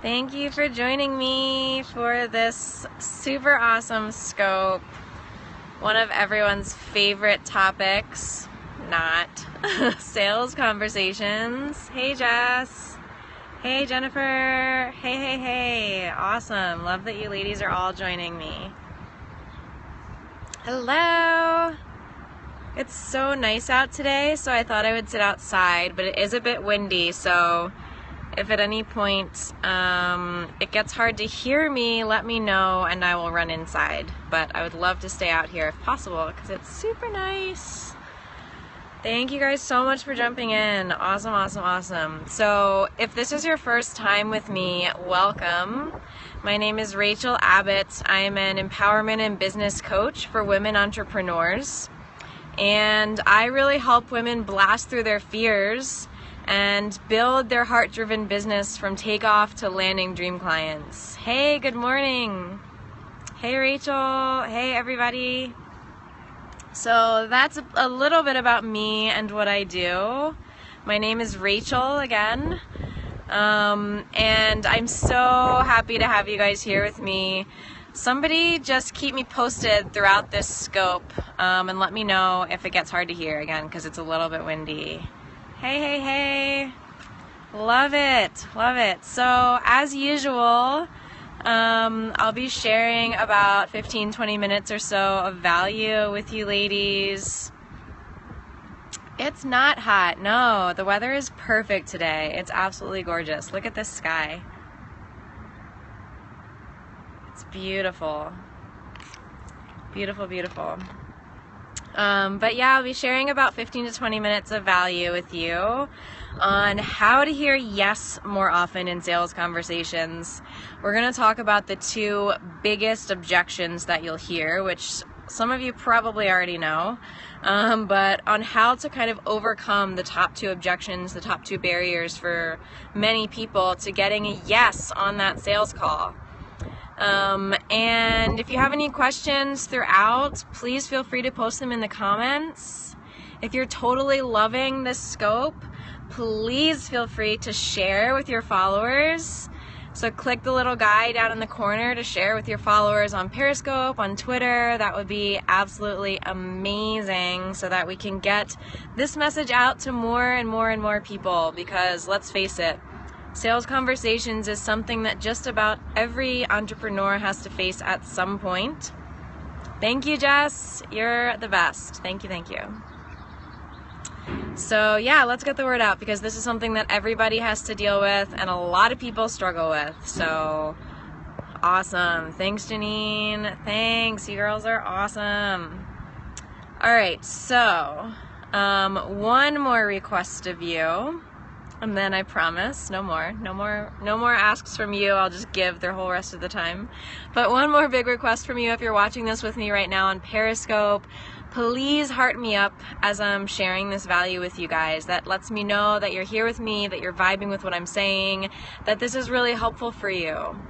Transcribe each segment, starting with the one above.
Thank you for joining me for this super awesome scope. One of everyone's favorite topics, not sales conversations. Hey Jess. Hey Jennifer. Hey. Awesome. Love that you ladies are all joining me. Hello. It's so nice out today, so I thought I would sit outside, but it is a bit windy, so if at any point it gets hard to hear me, let me know and I will run inside. But I would love to stay out here if possible because it's super nice. Thank you guys so much for jumping in. Awesome. So if this is your first time with me, welcome. My name is Rachel Abbott. I am an empowerment and business coach for women entrepreneurs. And I really help women blast through their fears and build their heart-driven business from takeoff to landing dream clients. Hey, good morning. Hey, Rachel. Hey, everybody. So that's a little bit about me and what I do. My name is Rachel again. And I'm so happy to have you guys here with me. Somebody just keep me posted throughout this scope and let me know if it gets hard to hear again because it's a little bit windy. Hey. Love it. So as usual, I'll be sharing about 15-20 minutes or so of value with you ladies. It's not hot. No, the weather is perfect today. It's absolutely gorgeous. Look at this sky. It's beautiful. Beautiful. But yeah, I'll be sharing about 15 to 20 minutes of value with you on how to hear yes more often in sales conversations. We're going to talk about the two biggest objections that you'll hear, which some of you probably already know, but on how to kind of overcome the top two objections, the top two barriers for many people to getting a yes on that sales call. And if you have any questions throughout, please feel free to post them in the comments. If you're totally loving this scope, please feel free to share with your followers. So click the little guy down in the corner to share with your followers on Periscope, on Twitter. That would be absolutely amazing so that we can get this message out to more and more people, because let's face it, sales conversations is something that just about every entrepreneur has to face at some point. Thank you, Jess. You're the best. Thank you. So yeah, let's get the word out because this is something that everybody has to deal with and a lot of people struggle with. So awesome. Thanks, Janine. Thanks. You girls are awesome. All right. So one more request of you. And then I promise, no more asks from you. I'll just give the whole rest of the time. But one more big request from you, if you're watching this with me right now on Periscope, please heart me up as I'm sharing this value with you guys. That lets me know that you're here with me, that you're vibing with what I'm saying, that this is really helpful for you.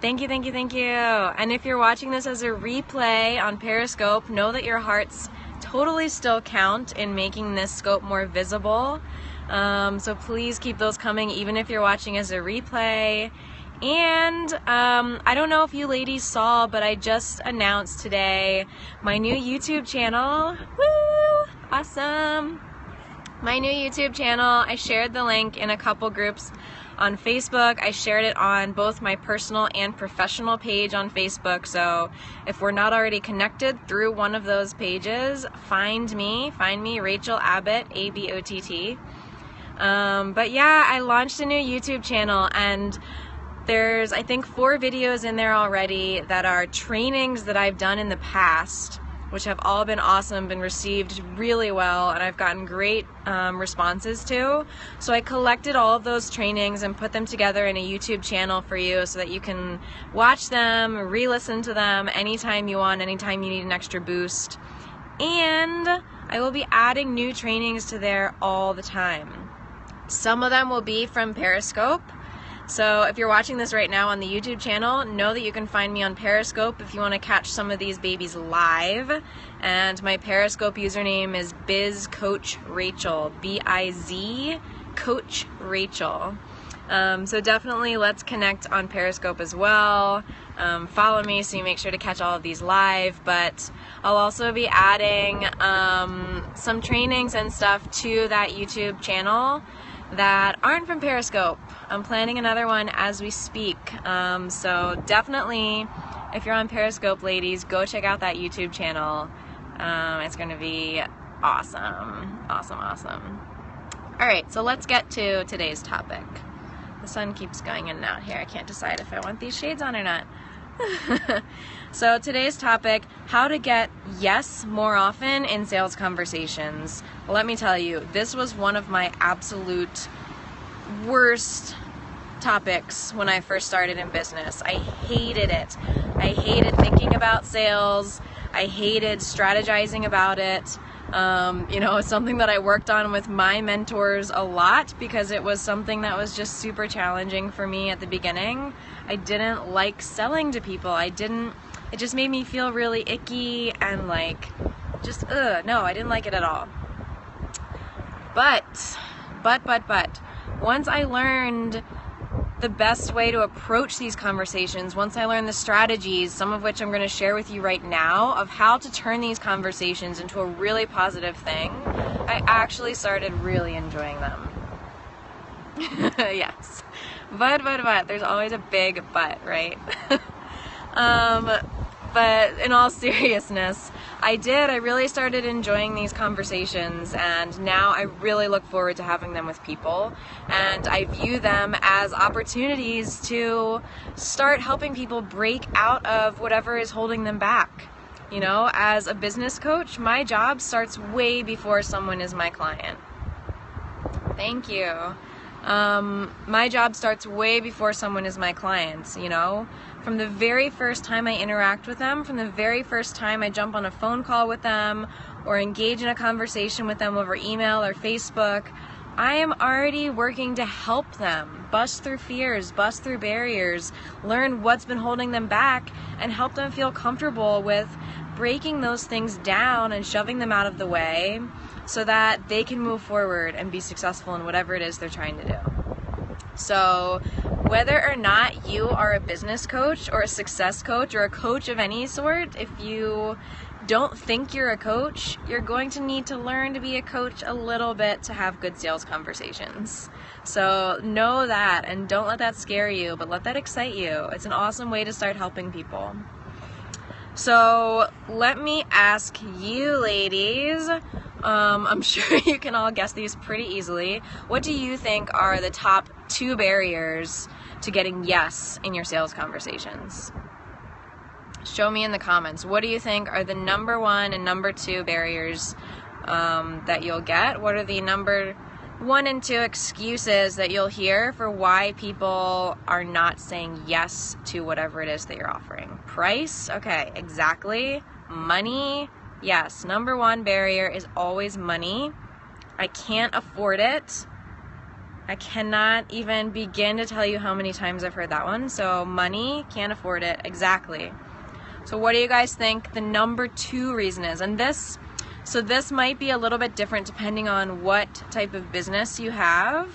Thank you. And if you're watching this as a replay on Periscope, know that your hearts totally still count in making this scope more visible. So please keep those coming even if you're watching as a replay. And I don't know if you ladies saw, but I just announced today my new YouTube channel. Woo! Awesome! My new YouTube channel. I shared the link in a couple groups on Facebook. I shared it on both my personal and professional page on Facebook. So if we're not already connected through one of those pages, find me, Rachel Abbott, ABOTT. But yeah, I launched a new YouTube channel and there's, I think, 4 videos in there already that are trainings that I've done in the past, which have all been awesome, been received really well, and I've gotten great responses to. So I collected all of those trainings and put them together in a YouTube channel for you so that you can watch them, re-listen to them anytime you want, anytime you need an extra boost. And I will be adding new trainings to there all the time. Some of them will be from Periscope. So if you're watching this right now on the YouTube channel, know that you can find me on Periscope if you want to catch some of these babies live. And my Periscope username is BizCoachRachel, B-I-Z Coach Rachel. So definitely let's connect on Periscope as well. Follow me so you make sure to catch all of these live, but I'll also be adding some trainings and stuff to that YouTube channel that aren't from Periscope. I'm planning another one as we speak. So definitely, if you're on Periscope, ladies, go check out that YouTube channel. It's going to be awesome. Awesome. All right, so let's get to today's topic. The sun keeps going in and out here. I can't decide if I want these shades on or not. So today's topic, how to get yes more often in sales conversations. Let me tell you, this was one of my absolute worst topics when I first started in business. I hated it. I hated thinking about sales. I hated strategizing about it. It's something that I worked on with my mentors a lot because it was something that was just super challenging for me at the beginning. I didn't like selling to people. It just made me feel really icky and no, I didn't like it at all. But, once I learned the best way to approach these conversations, once I learned the strategies, some of which I'm going to share with you right now, of how to turn these conversations into a really positive thing, I actually started really enjoying them. Yes. But, there's always a big but, right? But in all seriousness, I really started enjoying these conversations, and now I really look forward to having them with people, and I view them as opportunities to start helping people break out of whatever is holding them back. As a business coach, my job starts way before someone is my client. Thank you. My job starts way before someone is my client, From the very first time I interact with them, from the very first time I jump on a phone call with them or engage in a conversation with them over email or Facebook, I am already working to help them bust through fears, bust through barriers, learn what's been holding them back, and help them feel comfortable with breaking those things down and shoving them out of the way so that they can move forward and be successful in whatever it is they're trying to do. So whether or not you are a business coach or a success coach or a coach of any sort, if you don't think you're a coach, you're going to need to learn to be a coach a little bit to have good sales conversations. So know that, and don't let that scare you, but let that excite you. It's an awesome way to start helping people. So let me ask you, ladies, I'm sure you can all guess these pretty easily. What do you think are the top 2 barriers to getting yes in your sales conversations? Show me in the comments. What do you think are the number 1 and number 2 barriers that you'll get? What are the number 1 and 2 excuses that you'll hear for why people are not saying yes to whatever it is that you're offering? Price? Okay, exactly. Money? Yes, number 1 barrier is always money. I can't afford it. I cannot even begin to tell you how many times I've heard that one. So money, can't afford it, exactly. So what do you guys think the number 2 reason is? And this might be a little bit different depending on what type of business you have.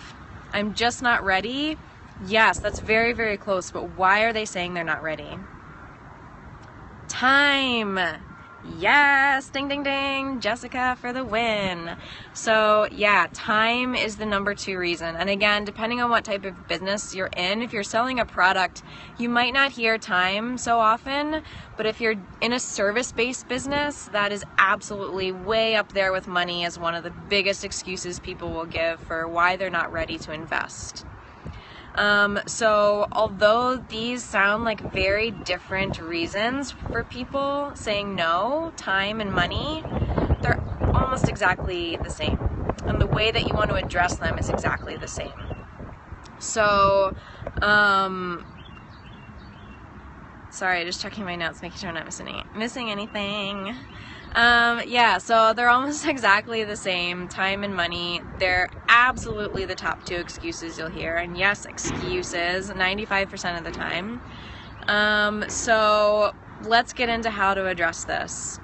I'm just not ready. Yes, that's very, very close, but why are they saying they're not ready? Time. Yes, ding, ding, ding, Jessica for the win. So yeah, time is the number 2 reason. And again, depending on what type of business you're in, if you're selling a product, you might not hear time so often, but if you're in a service-based business, that is absolutely way up there with money as one of the biggest excuses people will give for why they're not ready to invest. So although these sound like very different reasons for people saying no, time and money, they're almost exactly the same. And the way that you want to address them is exactly the same. So, sorry, just checking my notes, making sure I'm not missing anything. Yeah, so they're almost exactly the same, time and money. They're absolutely the top 2 excuses you'll hear. And yes, excuses, 95% of the time. So let's get into how to address this.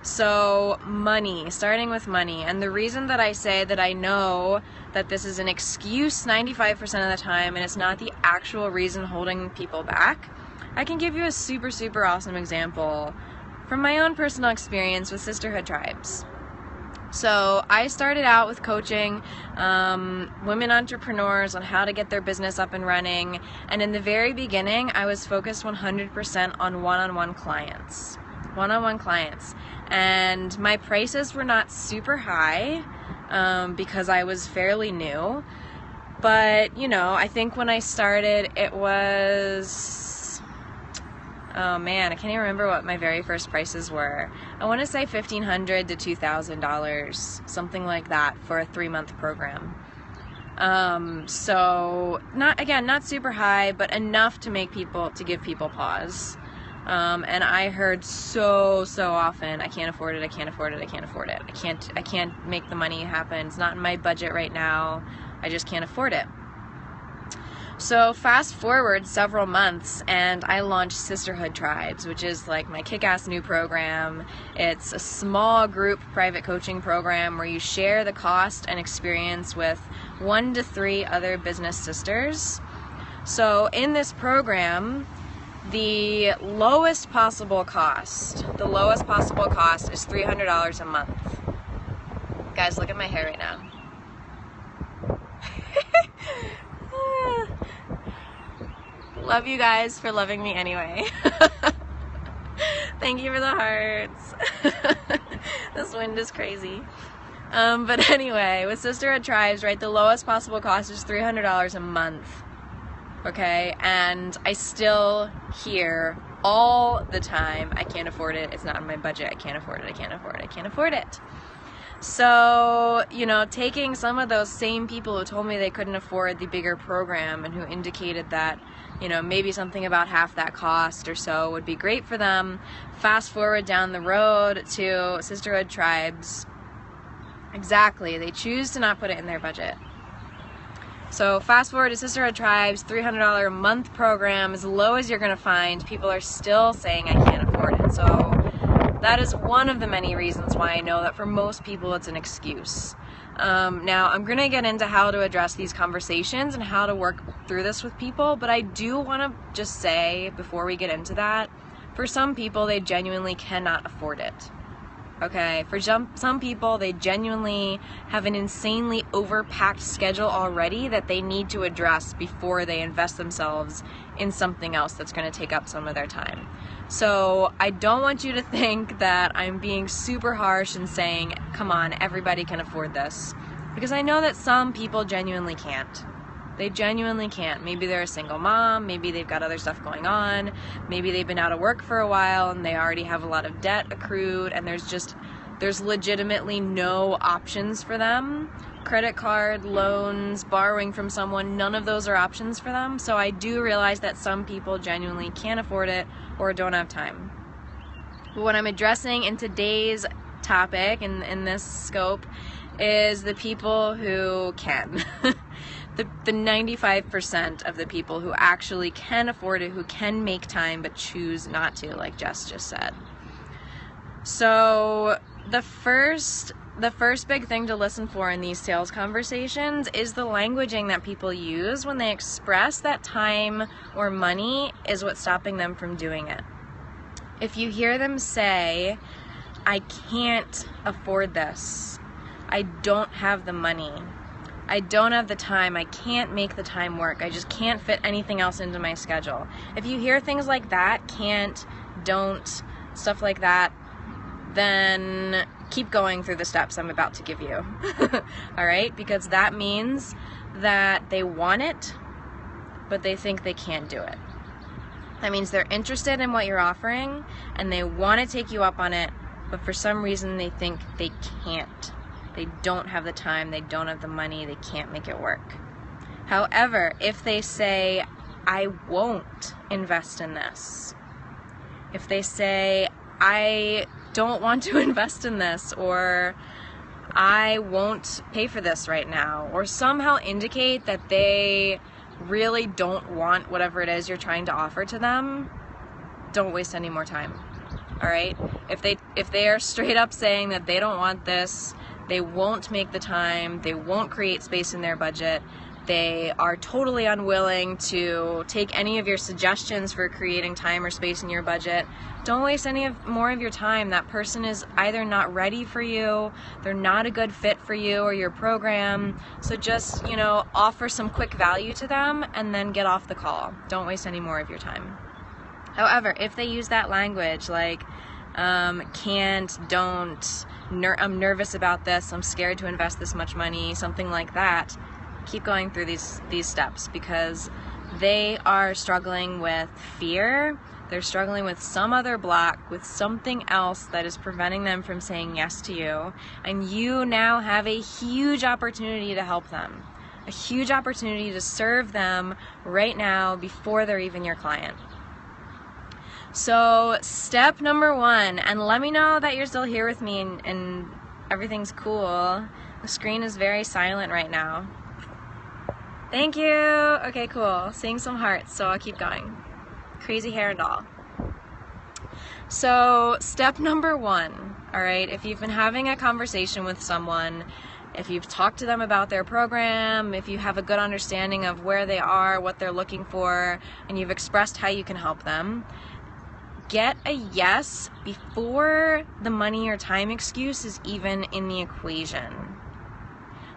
So money, starting with money. And the reason that I say that I know that this is an excuse 95% of the time and it's not the actual reason holding people back, I can give you a super, super awesome example from my own personal experience with Sisterhood Tribes. So I started out with coaching women entrepreneurs on how to get their business up and running, and in the very beginning I was focused 100% on one-on-one clients, and my prices were not super high because I was fairly new, but you know, I think when I started it was, oh man, I can't even remember what my very first prices were. I want to say $1,500 to $2,000, something like that, for a 3-month program. So not super high, but enough to give people pause. And I heard so often, I can't afford it, I can't afford it, I can't afford it. I can't make the money happen. It's not in my budget right now. I just can't afford it. So fast forward several months and I launched Sisterhood Tribes, which is like my kick-ass new program. It's a small group private coaching program where you share the cost and experience with 1 to 3 other business sisters. So in this program, the lowest possible cost is $300 a month. Guys, look at my hair right now. Love you guys for loving me anyway. Thank you for the hearts. This wind is crazy. But anyway, with Sisterhood Tribes, right, the lowest possible cost is $300 a month. Okay, and I still hear all the time, I can't afford it, it's not in my budget, I can't afford it, I can't afford it, I can't afford it. So, you know, taking some of those same people who told me they couldn't afford the bigger program and who indicated that, you know, maybe something about half that cost or so would be great for them, fast forward down the road to Sisterhood Tribes. Exactly, they choose to not put it in their budget. So fast forward to Sisterhood Tribes, $300 a month program, as low as you're going to find. People are still saying I can't afford it. So that is one of the many reasons why I know that for most people it's an excuse. Now I'm going to get into how to address these conversations and how to work through this with people, but I do want to just say before we get into that, for some people they genuinely cannot afford it. Okay, for some people, they genuinely have an insanely overpacked schedule already that they need to address before they invest themselves in something else that's going to take up some of their time. So I don't want you to think that I'm being super harsh and saying, come on, everybody can afford this. Because I know that some people genuinely can't. They genuinely can't. Maybe they're a single mom, maybe they've got other stuff going on, maybe they've been out of work for a while and they already have a lot of debt accrued and there's legitimately no options for them. Credit card, loans, borrowing from someone, none of those are options for them. So I do realize that some people genuinely can't afford it or don't have time. But what I'm addressing in today's topic, in this scope, is the people who can. The 95% of the people who actually can afford it, who can make time but choose not to, like Jess just said. So the first big thing to listen for in these sales conversations is the languaging that people use when they express that time or money is what's stopping them from doing it. If you hear them say, I can't afford this, I don't have the money, I don't have the time, I can't make the time work, I just can't fit anything else into my schedule. If you hear things like that, can't, don't, stuff like that, then keep going through the steps I'm about to give you. Alright? Because that means that they want it, but they think they can't do it. That means they're interested in what you're offering, and they want to take you up on it, but for some reason they think they can't. They don't have the time, they don't have the money, they can't make it work. However, if they say, I won't invest in this, if they say, I don't want to invest in this, or I won't pay for this right now, or somehow indicate that they really don't want whatever it is you're trying to offer to them, don't waste any more time. Alright? If they are straight up saying that they don't want this, They won't make the time, they won't create space in their budget, they are totally unwilling to take any of your suggestions for creating time or space in your budget. Don't waste any more of your time. That person is either not ready for you, they're not a good fit for you or your program. So just, offer some quick value to them and then get off the call. Don't waste any more of your time. However, if they use that language like can't, don't, I'm nervous about this, I'm scared to invest this much money, something like that, keep going through these steps, because they are struggling with fear, they're struggling with some other block, with something else that is preventing them from saying yes to you, and you now have a huge opportunity to help them, a huge opportunity to serve them right now before they're even your client. So step number 1, and let me know that you're still here with me and everything's cool. The screen is very silent right now. Thank you. Okay, cool. Seeing some hearts, so I'll keep going. Crazy hair and all. So step number 1, all right, if you've been having a conversation with someone, if you've talked to them about their program, if you have a good understanding of where they are, what they're looking for, and you've expressed how you can help them, get a yes before the money or time excuse is even in the equation.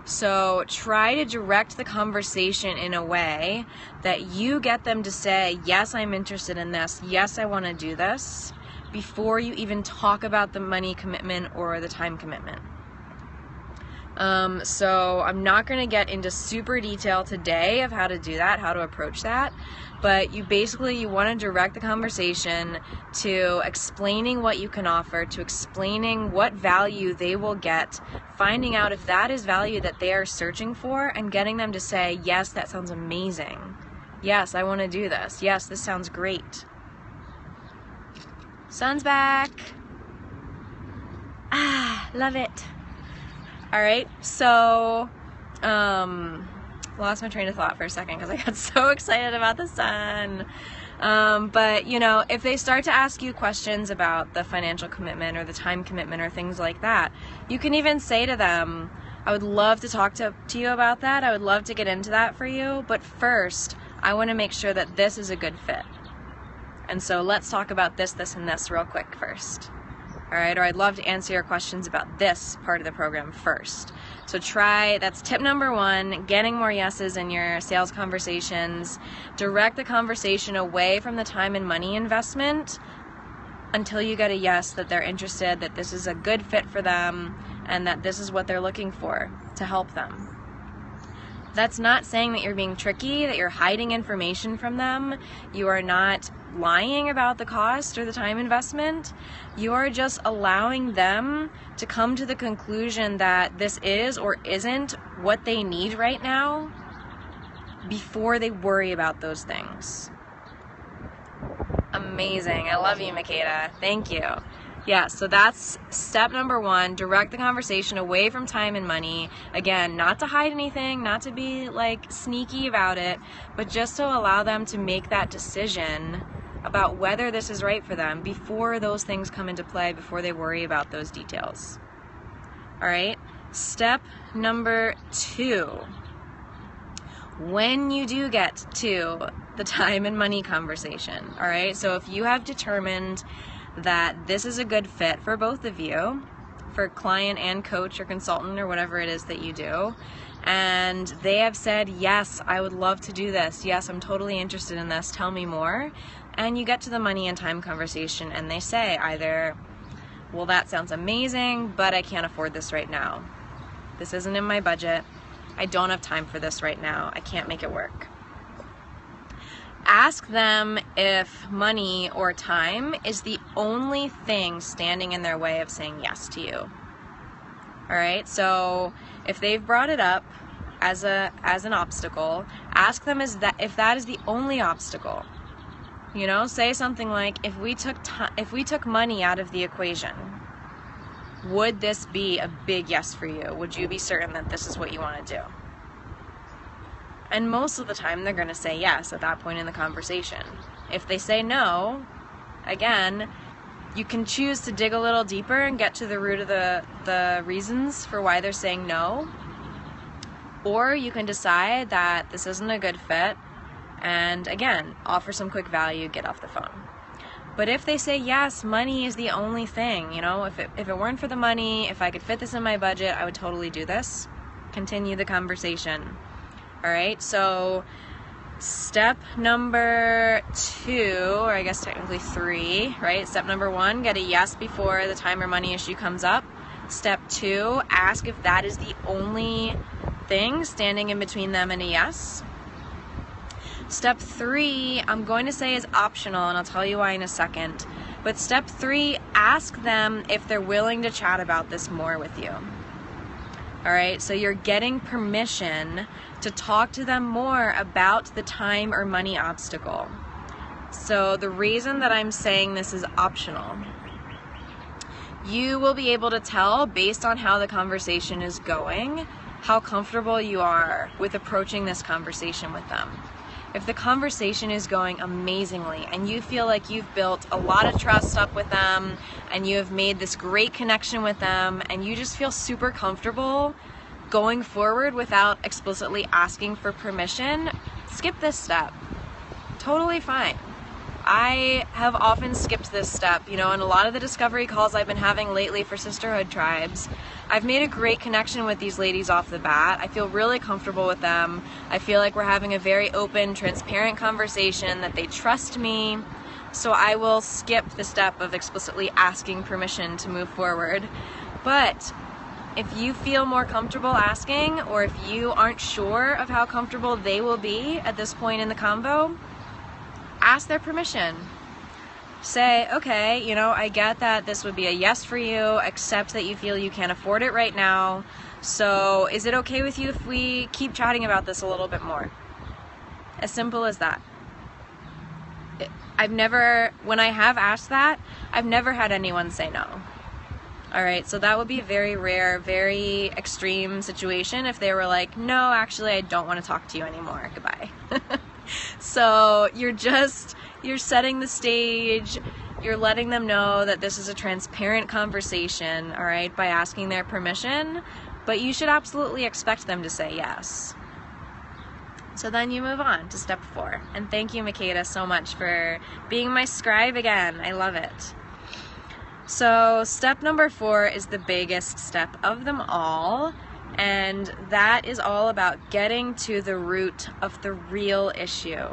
So try to direct the conversation in a way that you get them to say, yes, I'm interested in this, yes, I want to do this, before you even talk about the money commitment or the time commitment. So I'm not going to get into super detail today of how to do that, how to approach that, but you want to direct the conversation to explaining what you can offer, to explaining what value they will get, finding out if that is value that they are searching for, and getting them to say, yes, that sounds amazing. Yes, I want to do this. Yes, this sounds great. Sun's back. Love it. All right, so lost my train of thought for a second because I got so excited about the sun. But if they start to ask you questions about the financial commitment or the time commitment or things like that, you can even say to them, I would love to talk to you about that. I would love to get into that for you. But first, I want to make sure that this is a good fit. And so let's talk about this, and this real quick first. All right, or I'd love to answer your questions about this part of the program first. So that's tip number 1, getting more yeses in your sales conversations. Direct the conversation away from the time and money investment until you get a yes that they're interested, that this is a good fit for them, and that this is what they're looking for to help them. That's not saying that you're being tricky, that you're hiding information from them. You are not lying about the cost or the time investment. You are just allowing them to come to the conclusion that this is or isn't what they need right now before they worry about those things. Amazing. I love you, Makeda. Thank you. Yeah, so that's step number 1, direct the conversation away from time and money. Again, not to hide anything, not to be sneaky about it, but just to allow them to make that decision about whether this is right for them before those things come into play, before they worry about those details. All right, step number 2. When you do get to the time and money conversation, all right, so if you have determined that this is a good fit for both of you, for client and coach or consultant or whatever it is that you do, and they have said, yes, I would love to do this, yes, I'm totally interested in this, tell me more, and you get to the money and time conversation and they say either, well, that sounds amazing, but I can't afford this right now. This isn't in my budget. I don't have time for this right now. I can't make it work. Ask them if money or time is the only thing standing in their way of saying yes to you. All right, so if they've brought it up as an obstacle, ask them if that is the only obstacle. Say something like, if we took money out of the equation, would this be a big yes for you? Would you be certain that this is what you want to do? And most of the time they're going to say yes at that point in the conversation. If they say no, again, You can choose to dig a little deeper and get to the root of the reasons for why they're saying no. Or you can decide that this isn't a good fit and, again, offer some quick value, get off the phone. But if they say yes, money is the only thing, you know, if it weren't for the money, if I could fit this in my budget, I would totally do this. Continue the conversation. All right, so step number 2, or I guess technically 3, right? Step number 1, get a yes before the time or money issue comes up. Step 2, ask if that is the only thing standing in between them and a yes. Step 3, I'm going to say is optional, and I'll tell you why in a second. But step 3, ask them if they're willing to chat about this more with you. All right, so you're getting permission to talk to them more about the time or money obstacle. So the reason that I'm saying this is optional, you will be able to tell based on how the conversation is going, how comfortable you are with approaching this conversation with them. If the conversation is going amazingly and you feel like you've built a lot of trust up with them and you have made this great connection with them and you just feel super comfortable going forward without explicitly asking for permission, skip this step. Totally fine. I have often skipped this step, you know, in a lot of the discovery calls I've been having lately for Sisterhood Tribes. I've made a great connection with these ladies off the bat. I feel really comfortable with them. I feel like we're having a very open, transparent conversation, that they trust me. So I will skip the step of explicitly asking permission to move forward. But if you feel more comfortable asking, or if you aren't sure of how comfortable they will be at this point in the convo, ask their permission. Say, okay, you know, I get that this would be a yes for you, except that you feel you can't afford it right now. So is it okay with you if we keep chatting about this a little bit more? As simple as that. When I have asked that, I've never had anyone say no. All right, so that would be a very rare, very extreme situation if they were like, no, actually, I don't want to talk to you anymore. Goodbye. So you're setting the stage, you're letting them know that this is a transparent conversation, all right, by asking their permission, but you should absolutely expect them to say yes. So then you move on to step 4. And thank you, Makeda, so much for being my scribe again. I love it. So step number 4 is the biggest step of them all. And that is all about getting to the root of the real issue.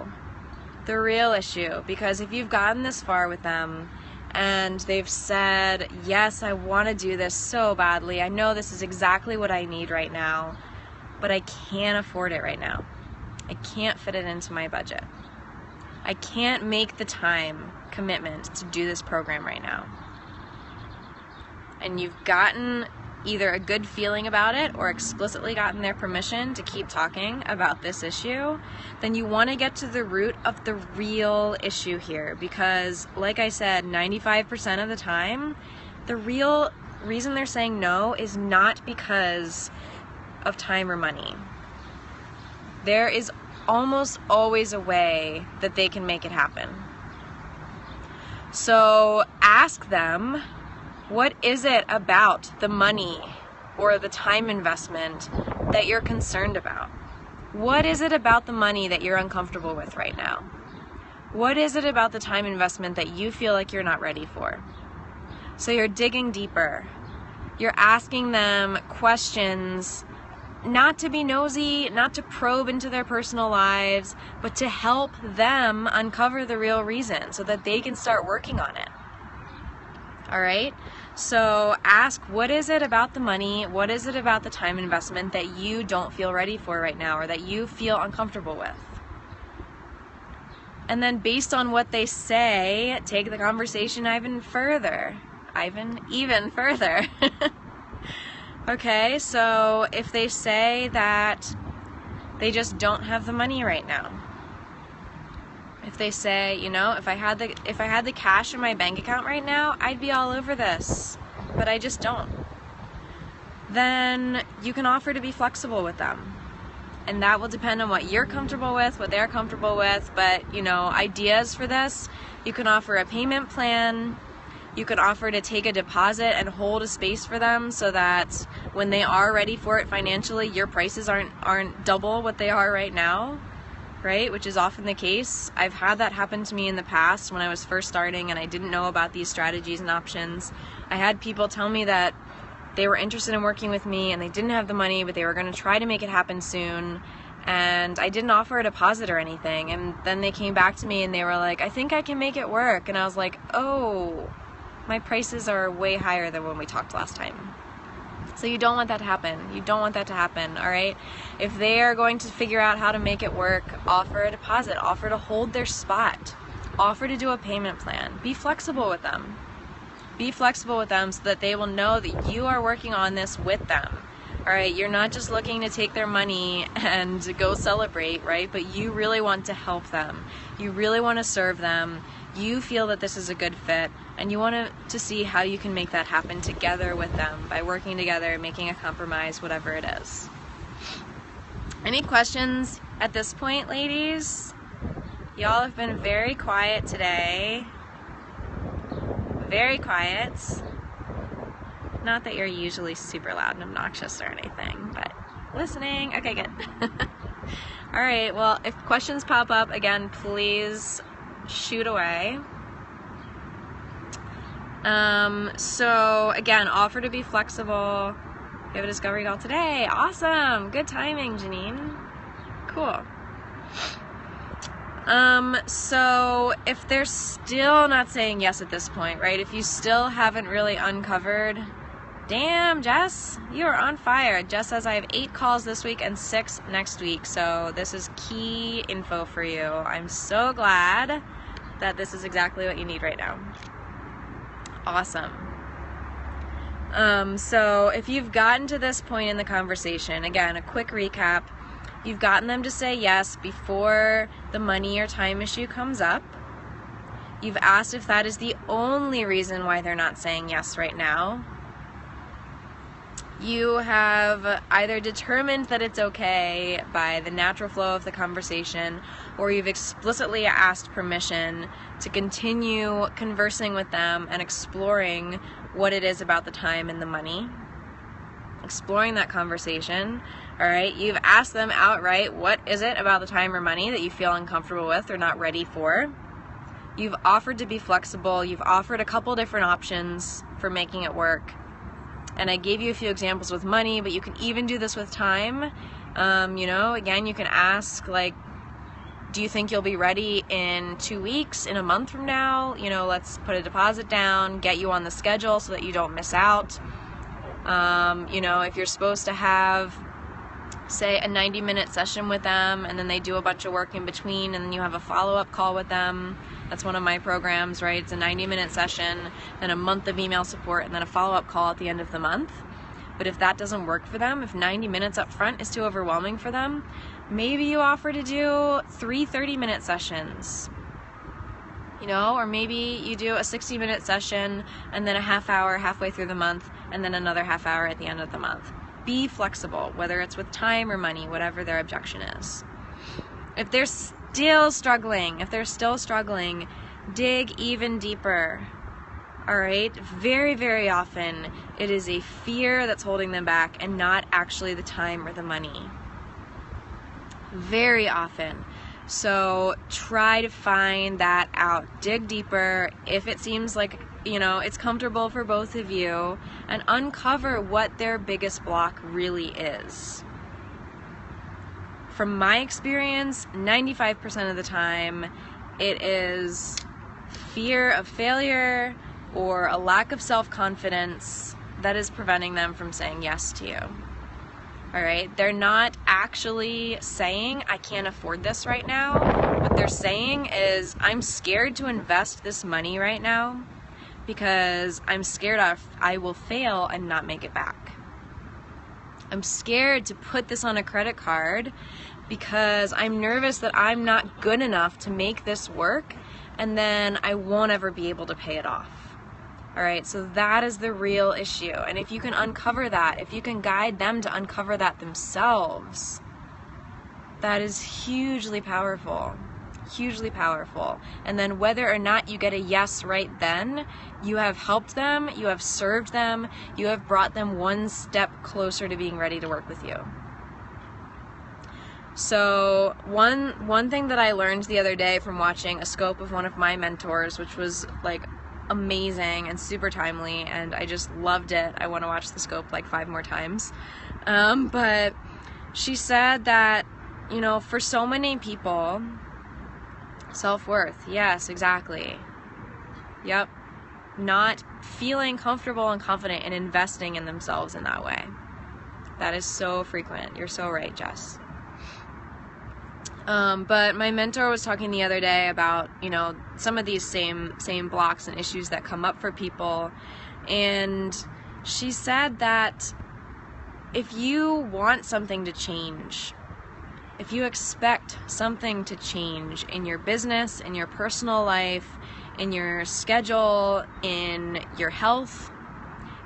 The real issue. Because if you've gotten this far with them and they've said, yes, I want to do this so badly. I know this is exactly what I need right now, but I can't afford it right now. I can't fit it into my budget. I can't make the time commitment to do this program right now. And you've gotten either a good feeling about it or explicitly gotten their permission to keep talking about this issue, then you want to get to the root of the real issue here. Because, like I said, 95% of the time, the real reason they're saying no is not because of time or money. There is almost always a way that they can make it happen. So ask them, what is it about the money or the time investment that you're concerned about? What is it about the money that you're uncomfortable with right now? What is it about the time investment that you feel like you're not ready for? So you're digging deeper. You're asking them questions, not to be nosy, not to probe into their personal lives, but to help them uncover the real reason so that they can start working on it. All right? So ask, what is it about the money? What is it about the time investment that you don't feel ready for right now or that you feel uncomfortable with? And then based on what they say, take the conversation even further. Okay, so if they say that they just don't have the money right now, if they say, you know, if I had the cash in my bank account right now, I'd be all over this, but I just don't, then you can offer to be flexible with them. And that will depend on what you're comfortable with, what they're comfortable with, but, you know, ideas for this, you can offer a payment plan. You can offer to take a deposit and hold a space for them so that when they are ready for it financially, your prices aren't double what they are right now, right? Which is often the case. I've had that happen to me in the past when I was first starting and I didn't know about these strategies and options. I had people tell me that they were interested in working with me and they didn't have the money, but they were going to try to make it happen soon. And I didn't offer a deposit or anything. And then they came back to me and they were like, I think I can make it work. And I was like, oh, my prices are way higher than when we talked last time. So you don't want that to happen. You don't want that to happen, all right? If they are going to figure out how to make it work, offer a deposit, offer to hold their spot, offer to do a payment plan. Be flexible with them. Be flexible with them so that they will know that you are working on this with them. All right, you're not just looking to take their money and go celebrate, right? But you really want to help them. You really want to serve them. You feel that this is a good fit, and you want to see how you can make that happen together with them by working together, making a compromise, whatever it is. Any questions at this point, ladies? Y'all have been very quiet today. Very quiet. Not that you're usually super loud and obnoxious or anything, but listening. Okay, good. All right, well, if questions pop up, again, please shoot away. So again, offer to be flexible. You have a discovery call today. Awesome. Good timing, Janine. Cool. So if they're still not saying yes at this point, right? If you still haven't really uncovered, damn, Jess, you are on fire. Jess says I have 8 calls this week and 6 next week. So this is key info for you. I'm so glad that this is exactly what you need right now. Awesome. So if you've gotten to this point in the conversation, again, a quick recap. You've gotten them to say yes before the money or time issue comes up. You've asked if that is the only reason why they're not saying yes right now. You have either determined that it's okay by the natural flow of the conversation, or you've explicitly asked permission to continue conversing with them and exploring what it is about the time and the money. Exploring that conversation. All right, you've asked them outright, what is it about the time or money that you feel uncomfortable with or not ready for? You've offered to be flexible. You've offered a couple different options for making it work. And I gave you a few examples with money, but you can even do this with time. Again, you can ask, like, do you think you'll be ready in 2 weeks, in a month from now? Let's put a deposit down, get you on the schedule so that you don't miss out. If you're supposed to have, say, a 90-minute session with them, and then they do a bunch of work in between, and then you have a follow-up call with them. That's one of my programs, right? It's a 90-minute session, then a month of email support, and then a follow-up call at the end of the month. But if that doesn't work for them, if 90 minutes up front is too overwhelming for them, maybe you offer to do 3 30-minute sessions. Or maybe you do a 60-minute session and then a half hour halfway through the month and then another half hour at the end of the month. Be flexible, whether it's with time or money, whatever their objection is. If they're still struggling, dig even deeper. All right? Very, very often it is a fear that's holding them back and not actually the time or the money. Very often. So try to find that out. Dig deeper. If it seems like, it's comfortable for both of you, and uncover what their biggest block really is. From my experience, 95% of the time, it is fear of failure or a lack of self-confidence that is preventing them from saying yes to you. All right, they're not actually saying, I can't afford this right now. What they're saying is, I'm scared to invest this money right now because I'm scared I will fail and not make it back. I'm scared to put this on a credit card because I'm nervous that I'm not good enough to make this work and then I won't ever be able to pay it off. All right, so that is the real issue. And if you can uncover that, if you can guide them to uncover that themselves, that is hugely powerful. hugely powerful. And then whether or not you get a yes right then, you have helped them, you have served them, you have brought them one step closer to being ready to work with you. So one thing that I learned the other day from watching a scope of one of my mentors, which was like amazing and super timely, and I just loved it. I want to watch the scope like 5 more times. But she said that, you know, for so many people, self-worth, yes, exactly. Yep. Not feeling comfortable and confident in investing in themselves in that way. That is so frequent. You're so right, Jess. But my mentor was talking the other day about, you know, some of these same blocks and issues that come up for people. And she said that if you want something to change, if you expect something to change in your business, in your personal life, in your schedule, in your health,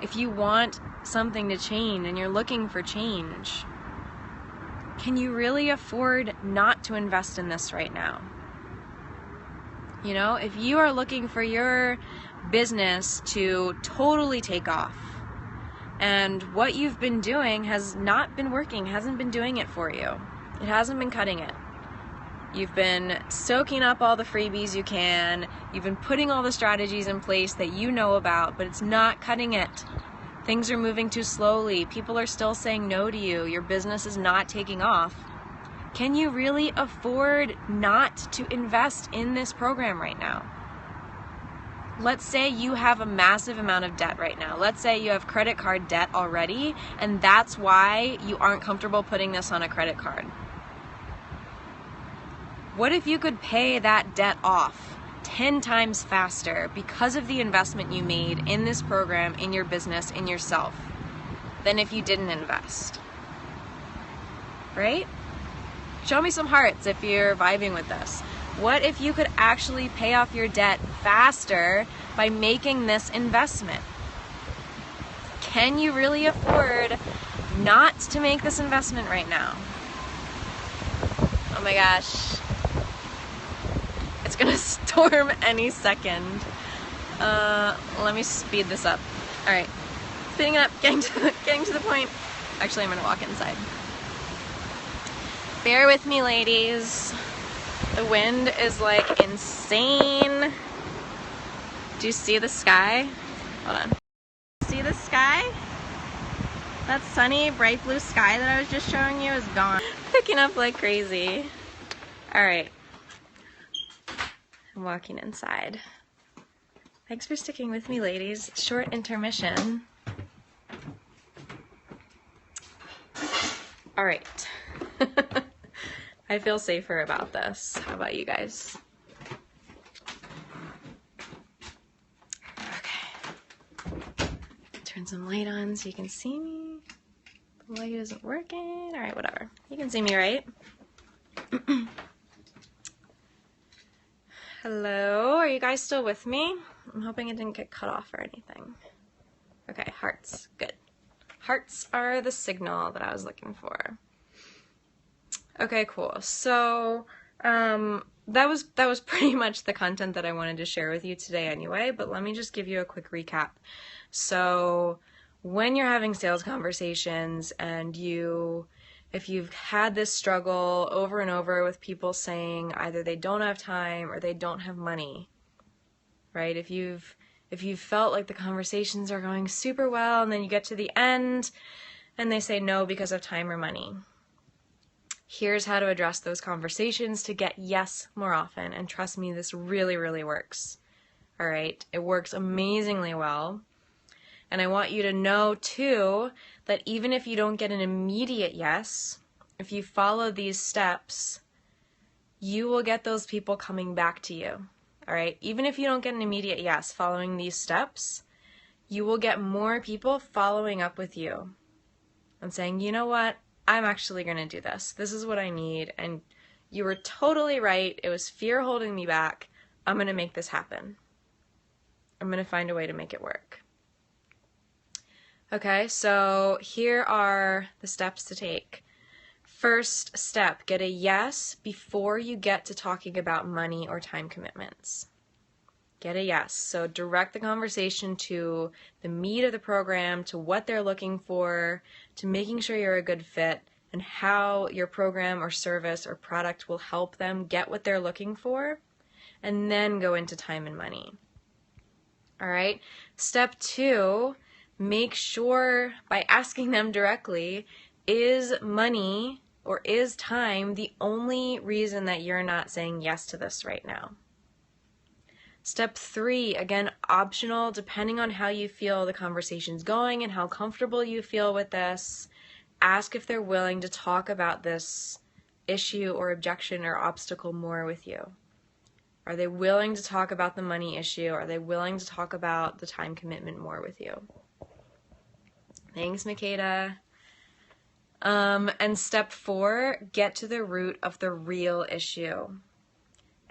if you want something to change and you're looking for change, can you really afford not to invest in this right now? You know, if you are looking for your business to totally take off and what you've been doing has not been working, hasn't been doing it for you, it hasn't been cutting it. You've been soaking up all the freebies you can, you've been putting all the strategies in place that you know about, but it's not cutting it. Things are moving too slowly. People are still saying no to you. Your business is not taking off. Can you really afford not to invest in this program right now? Let's say you have a massive amount of debt right now. Let's say you have credit card debt already, and that's why you aren't comfortable putting this on a credit card. What if you could pay that debt off 10 times faster because of the investment you made in this program, in your business, in yourself, than if you didn't invest? Right? Show me some hearts if you're vibing with this. What if you could actually pay off your debt faster by making this investment? Can you really afford not to make this investment right now? Oh my gosh. It's gonna storm any second. Let me speed this up. All right, speeding it up, getting to the point. Actually, I'm gonna walk inside. Bear with me, ladies. The wind is like insane. Do you see the sky? Hold on. See the sky? That sunny, bright blue sky that I was just showing you is gone. Picking up like crazy. All right. I'm walking inside. Thanks for sticking with me, ladies. Short intermission. All right. I feel safer about this. How about you guys? Okay. Turn some light on so you can see me. The light isn't working. All right, whatever. You can see me, right? Hello, are you guys still with me? I'm hoping it didn't get cut off or anything. Okay, hearts, good. Hearts are the signal that I was looking for. Okay, cool. So, that was pretty much the content that I wanted to share with you today anyway, but let me just give you a quick recap. So, when you're having sales conversations and if you've had this struggle over and over with people saying either they don't have time or they don't have money, right? If you've felt like the conversations are going super well and then you get to the end and they say no because of time or money, here's how to address those conversations to get yes more often. And trust me, this really, really works. All right, it works amazingly well. And I want you to know too that even if you don't get an immediate yes, if you follow these steps, you will get those people coming back to you. All right, even if you don't get an immediate yes following these steps, you will get more people following up with you and saying, you know what, I'm actually going to do this. This is what I need. And you were totally right. It was fear holding me back. I'm going to make this happen. I'm going to find a way to make it work. Okay, so here are the steps to take. First step, get a yes before you get to talking about money or time commitments. Get a yes. So direct the conversation to the meat of the program, to what they're looking for, to making sure you're a good fit, and how your program or service or product will help them get what they're looking for, and then go into time and money. All right. Step 2, make sure by asking them directly, is money or is time the only reason that you're not saying yes to this right now? Step 3, again, optional, depending on how you feel the conversation's going and how comfortable you feel with this. Ask if they're willing to talk about this issue or objection or obstacle more with you. Are they willing to talk about the money issue? Are they willing to talk about the time commitment more with you? Thanks, Makeda. And step 4, get to the root of the real issue.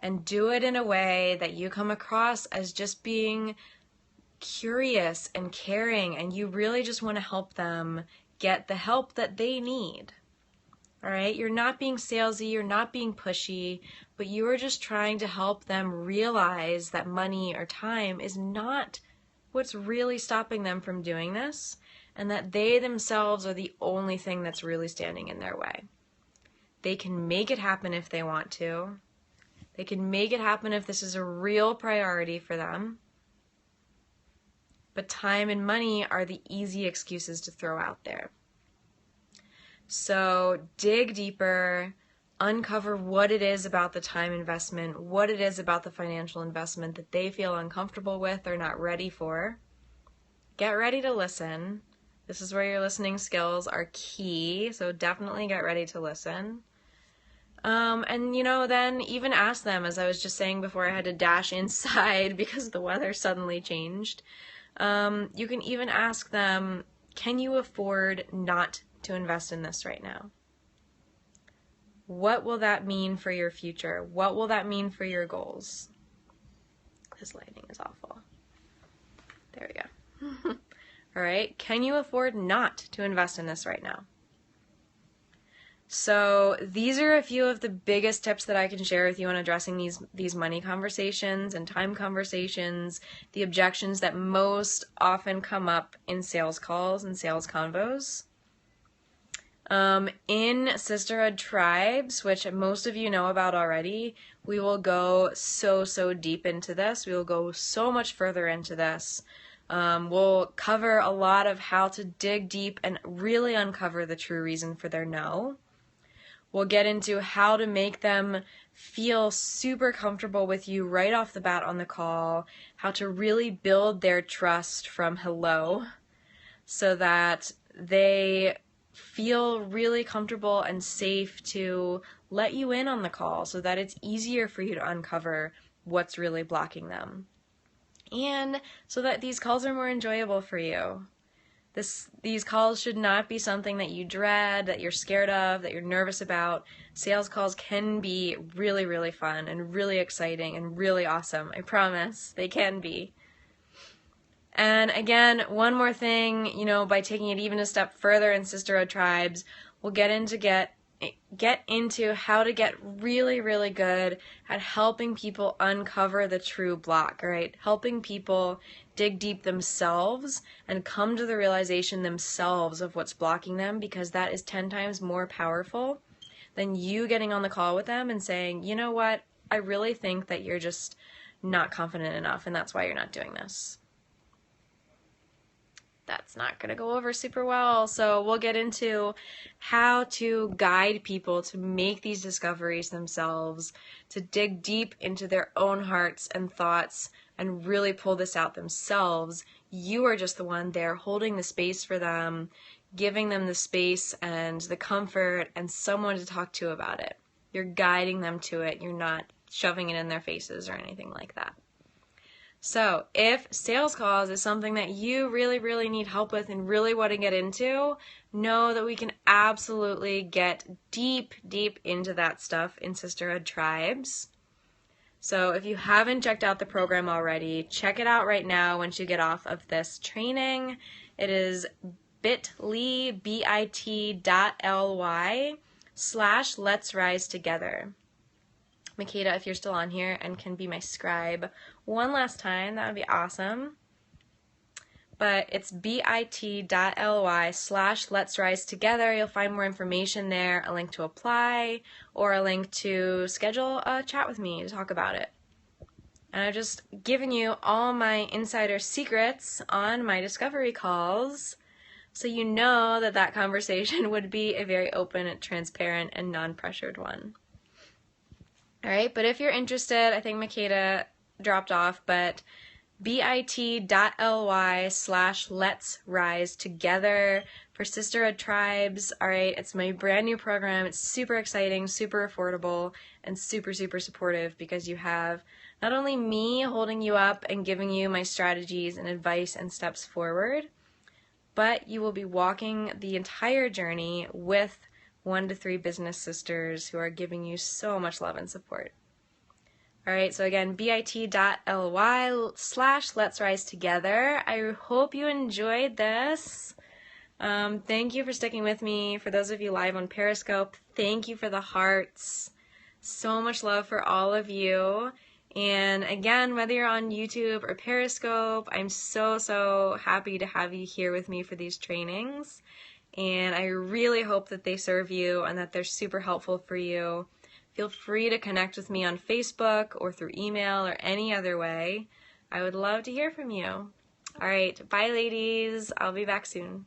And do it in a way that you come across as just being curious and caring, and you really just want to help them get the help that they need. All right? You're not being salesy, you're not being pushy, but you are just trying to help them realize that money or time is not what's really stopping them from doing this, and that they themselves are the only thing that's really standing in their way. They can make it happen if they want to. They can make it happen if this is a real priority for them. But time and money are the easy excuses to throw out there. So dig deeper, uncover what it is about the time investment, what it is about the financial investment that they feel uncomfortable with or not ready for. Get ready to listen. This is where your listening skills are key, so definitely get ready to listen. And then even ask them, as I was just saying before I had to dash inside because the weather suddenly changed. You can even ask them, can you afford not to invest in this right now? What will that mean for your future? What will that mean for your goals? This lighting is awful. There we go. All right. Can you afford not to invest in this right now? So these are a few of the biggest tips that I can share with you on addressing these money conversations and time conversations, the objections that most often come up in sales calls and sales convos. In Sisterhood Tribes, which most of you know about already, we will go so deep into this. We will go so much further into this. We'll cover a lot of how to dig deep and really uncover the true reason for their no. We'll get into how to make them feel super comfortable with you right off the bat on the call, how to really build their trust from hello so that they feel really comfortable and safe to let you in on the call so that it's easier for you to uncover what's really blocking them. And so that these calls are more enjoyable for you. These calls should not be something that you dread, that you're scared of, that you're nervous about. Sales calls can be really fun and really exciting and really awesome. I promise, they can be. And again, one more thing, by taking it even a step further in Sisterhood Tribes, we'll get into how to get really good at helping people uncover the true block, right? Helping people dig deep themselves and come to the realization themselves of what's blocking them, because that is 10 times more powerful than you getting on the call with them and saying, you know what, I really think that you're just not confident enough and that's why you're not doing this. That's not going to go over super well. So we'll get into how to guide people to make these discoveries themselves, to dig deep into their own hearts and thoughts and really pull this out themselves. You are just the one there holding the space for them, giving them the space and the comfort and someone to talk to about it. You're guiding them to it. You're not shoving it in their faces or anything like that. So if sales calls is something that you really need help with and really want to get into, know that we can absolutely get deep into that stuff in Sisterhood Tribes. So if you haven't checked out the program already, check it out right now once you get off of this training. It is bit.ly /Let's Rise Together. Makeda, if you're still on here and can be my scribe one last time, that would be awesome. But it's bit.ly/Let's Rise Together. You'll find more information there, a link to apply, or a link to schedule a chat with me to talk about it. And I've just given you all my insider secrets on my discovery calls, so you know that that conversation would be a very open, transparent, and non-pressured one. All right, but if you're interested, I think Makeda dropped off, but bit.ly/Let's Rise Together for Sisterhood Tribes. All right, it's my brand new program. It's super exciting, super affordable, and super, super supportive because you have not only me holding you up and giving you my strategies and advice and steps forward, but you will be walking the entire journey with 1 to 3 business sisters who are giving you so much love and support. All right, so again, bit.ly/Let's Rise Together. I hope you enjoyed this. Thank you for sticking with me. For those of you live on Periscope, thank you for the hearts. So much love for all of you. And again, whether you're on YouTube or Periscope, I'm so happy to have you here with me for these trainings. And I really hope that they serve you and that they're super helpful for you. Feel free to connect with me on Facebook or through email or any other way. I would love to hear from you. All right, bye ladies. I'll be back soon.